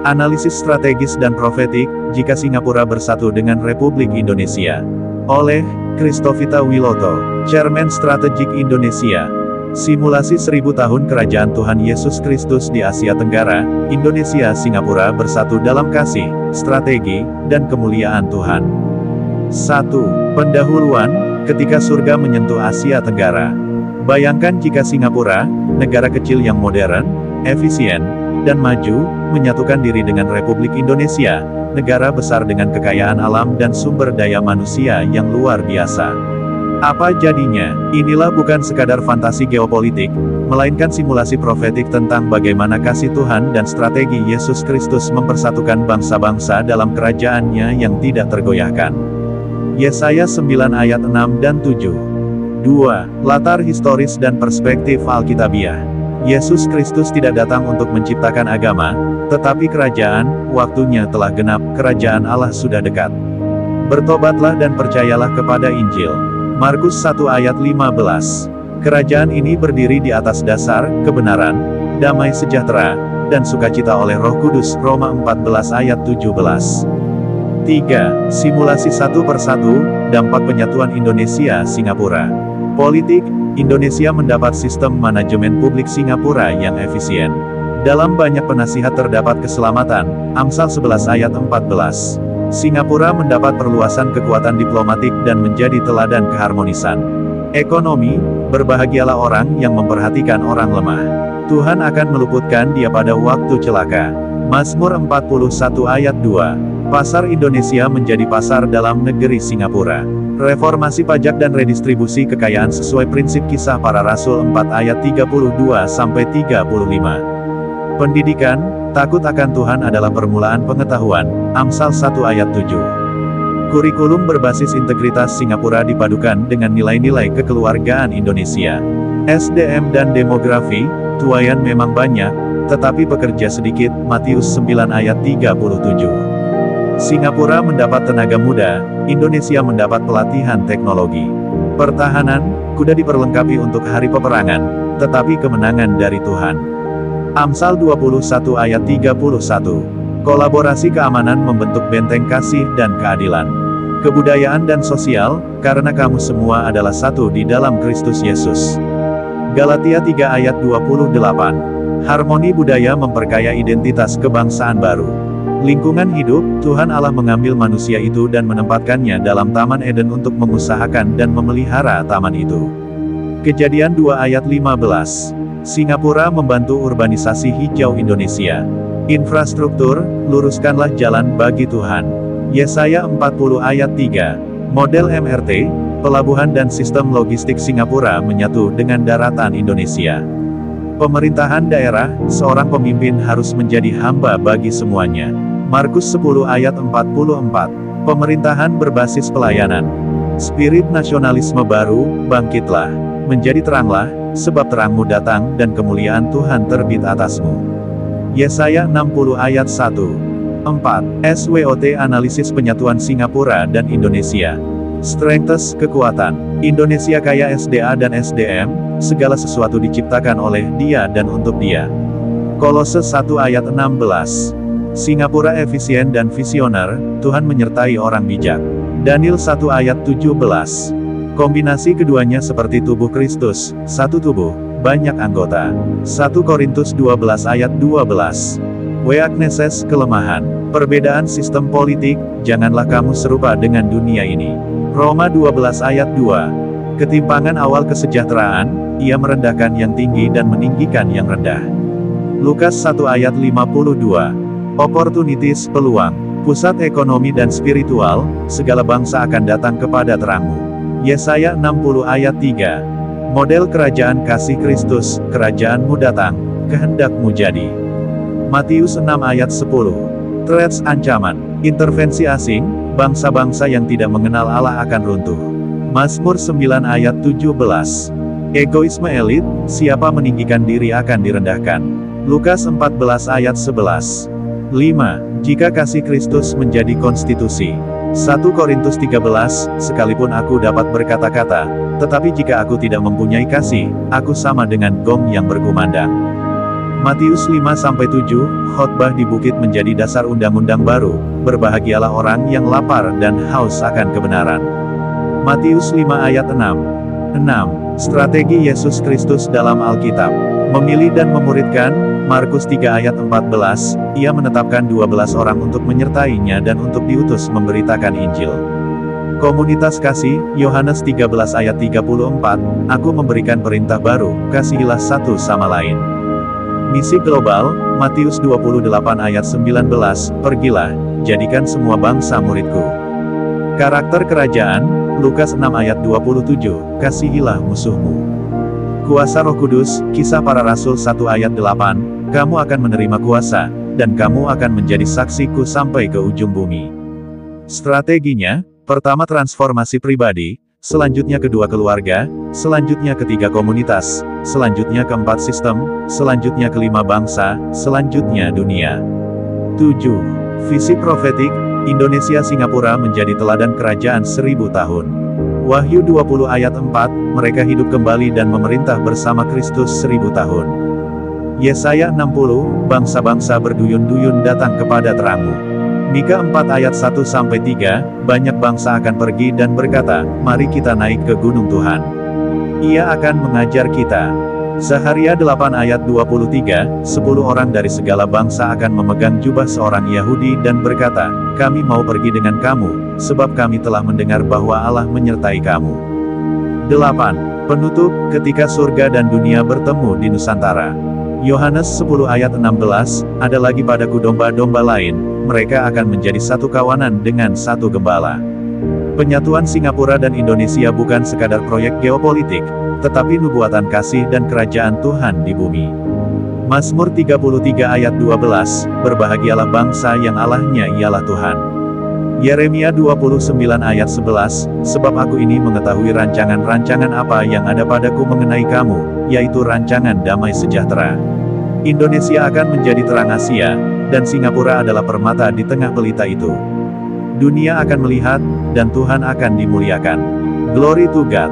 Analisis strategis dan profetik, jika Singapura bersatu dengan Republik Indonesia. Oleh Christovita Wiloto, Chairman Strategik Indonesia. Simulasi 1000 tahun Kerajaan Tuhan Yesus Kristus di Asia Tenggara, Indonesia Singapura bersatu dalam kasih, strategi, dan kemuliaan Tuhan. 1. Pendahuluan, ketika surga menyentuh Asia Tenggara. Bayangkan jika Singapura, negara kecil yang modern, efisien, dan maju, menyatukan diri dengan Republik Indonesia, negara besar dengan kekayaan alam dan sumber daya manusia yang luar biasa. Apa jadinya? Inilah bukan sekadar fantasi geopolitik, melainkan simulasi profetik tentang bagaimana kasih Tuhan dan strategi Yesus Kristus mempersatukan bangsa-bangsa dalam kerajaannya yang tidak tergoyahkan. Yesaya 9 ayat 6 dan 7. 2. Latar historis dan perspektif Alkitabiah. Yesus Kristus tidak datang untuk menciptakan agama, tetapi kerajaan. Waktunya telah genap, kerajaan Allah sudah dekat. Bertobatlah dan percayalah kepada Injil. Markus 1 ayat 15. Kerajaan ini berdiri di atas dasar kebenaran, damai sejahtera, dan sukacita oleh Roh Kudus. Roma 14 ayat 17. 3. Simulasi satu persatu, dampak penyatuan Indonesia-Singapura. Politik, Indonesia mendapat sistem manajemen publik Singapura yang efisien. Dalam banyak penasihat terdapat keselamatan, Amsal 11 ayat 14. Singapura mendapat perluasan kekuatan diplomatik dan menjadi teladan keharmonisan. Ekonomi, berbahagialah orang yang memperhatikan orang lemah. Tuhan akan meluputkan dia pada waktu celaka. Mazmur 41 ayat 2. Pasar Indonesia menjadi pasar dalam negeri Singapura. Reformasi pajak dan redistribusi kekayaan sesuai prinsip Kisah Para Rasul 4 ayat 32-35. Pendidikan, takut akan Tuhan adalah permulaan pengetahuan. Amsal 1 ayat 7. Kurikulum berbasis integritas Singapura dipadukan dengan nilai-nilai kekeluargaan Indonesia. SDM dan demografi, tuayan memang banyak, tetapi pekerja sedikit. Matius 9 ayat 37. Singapura mendapat tenaga muda, Indonesia mendapat pelatihan teknologi. Pertahanan, kuda diperlengkapi untuk hari peperangan, tetapi kemenangan dari Tuhan. Amsal 21 ayat 31. Kolaborasi keamanan membentuk benteng kasih dan keadilan. Kebudayaan dan sosial, karena kamu semua adalah satu di dalam Kristus Yesus. Galatia 3 ayat 28. Harmoni budaya memperkaya identitas kebangsaan baru. Lingkungan hidup, Tuhan Allah mengambil manusia itu dan menempatkannya dalam Taman Eden untuk mengusahakan dan memelihara taman itu. Kejadian 2 ayat 15. Singapura membantu urbanisasi hijau Indonesia. Infrastruktur, luruskanlah jalan bagi Tuhan. Yesaya 40 ayat 3. Model MRT, pelabuhan dan sistem logistik Singapura menyatu dengan daratan Indonesia. Pemerintahan daerah, seorang pemimpin harus menjadi hamba bagi semuanya. Markus 10 ayat 44. Pemerintahan berbasis pelayanan. Spirit nasionalisme baru, bangkitlah. Menjadi teranglah, sebab terangmu datang dan kemuliaan Tuhan terbit atasmu. Yesaya 60 ayat 1. 4. SWOT analisis penyatuan Singapura dan Indonesia. Strengths kekuatan. Indonesia kaya SDA dan SDM, segala sesuatu diciptakan oleh Dia dan untuk Dia. Kolose 1 ayat 16. Singapura efisien dan visioner, Tuhan menyertai orang bijak. Daniel 1 ayat 17. Kombinasi keduanya seperti tubuh Kristus, satu tubuh, banyak anggota. 1 Korintus 12 ayat 12. Weaknesses kelemahan. Perbedaan sistem politik, janganlah kamu serupa dengan dunia ini. Roma 12 ayat 2. Ketimpangan awal kesejahteraan, ia merendahkan yang tinggi dan meninggikan yang rendah. Lukas 1 ayat 52. Opportunities peluang. Pusat ekonomi dan spiritual, segala bangsa akan datang kepada terangmu. Yesaya 60 ayat 3. Model kerajaan kasih Kristus, kerajaanmu datang, kehendakmu jadi. Matius 6 ayat 10. Threats ancaman, intervensi asing, bangsa-bangsa yang tidak mengenal Allah akan runtuh. Mazmur 9 ayat 17. Egoisme elit, siapa meninggikan diri akan direndahkan. Lukas 14 ayat 11. 5. Jika kasih Kristus menjadi konstitusi. 1 Korintus 13, sekalipun aku dapat berkata-kata, tetapi jika aku tidak mempunyai kasih, aku sama dengan gong yang berkumandang. Matius 5-7, khotbah di bukit menjadi dasar undang-undang baru, berbahagialah orang yang lapar dan haus akan kebenaran. Matius 5 ayat 6. Strategi Yesus Kristus dalam Alkitab. Memilih dan memuridkan, Markus 3 ayat 14, ia menetapkan 12 orang untuk menyertainya dan untuk diutus memberitakan Injil. Komunitas kasih, Yohanes 13 ayat 34, aku memberikan perintah baru, kasihilah satu sama lain. Misi global, Matius 28 ayat 19, pergilah, jadikan semua bangsa muridku. Karakter kerajaan, Lukas 6 ayat 27, kasihilah musuhmu. Kuasa Roh Kudus, Kisah Para Rasul 1 ayat 8, kamu akan menerima kuasa, dan kamu akan menjadi saksiku sampai ke ujung bumi. Strateginya, pertama transformasi pribadi, selanjutnya kedua keluarga, selanjutnya ketiga komunitas, selanjutnya keempat sistem, selanjutnya kelima bangsa, selanjutnya dunia. 7. Visi profetik, Indonesia Singapura menjadi teladan kerajaan 1000 tahun. Wahyu 20 ayat 4, mereka hidup kembali dan memerintah bersama Kristus 1000 tahun. Yesaya 60, bangsa-bangsa berduyun-duyun datang kepada terangmu. Mika 4 ayat 1-3, banyak bangsa akan pergi dan berkata, mari kita naik ke gunung Tuhan. Ia akan mengajar kita. Zaharia 8 ayat 23, 10 orang dari segala bangsa akan memegang jubah seorang Yahudi dan berkata, kami mau pergi dengan kamu, sebab kami telah mendengar bahwa Allah menyertai kamu. 8. Penutup, ketika surga dan dunia bertemu di Nusantara. Yohanes 10 ayat 16, ada lagi padaku domba-domba lain, mereka akan menjadi satu kawanan dengan satu gembala. Penyatuan Singapura dan Indonesia bukan sekadar proyek geopolitik, tetapi nubuatan kasih dan kerajaan Tuhan di bumi. Mazmur 33 ayat 12, berbahagialah bangsa yang Allahnya ialah Tuhan. Yeremia 29 ayat 11, sebab aku ini mengetahui rancangan-rancangan apa yang ada padaku mengenai kamu, yaitu rancangan damai sejahtera. Indonesia akan menjadi terang Asia, dan Singapura adalah permata di tengah pelita itu. Dunia akan melihat, dan Tuhan akan dimuliakan. Glory to God.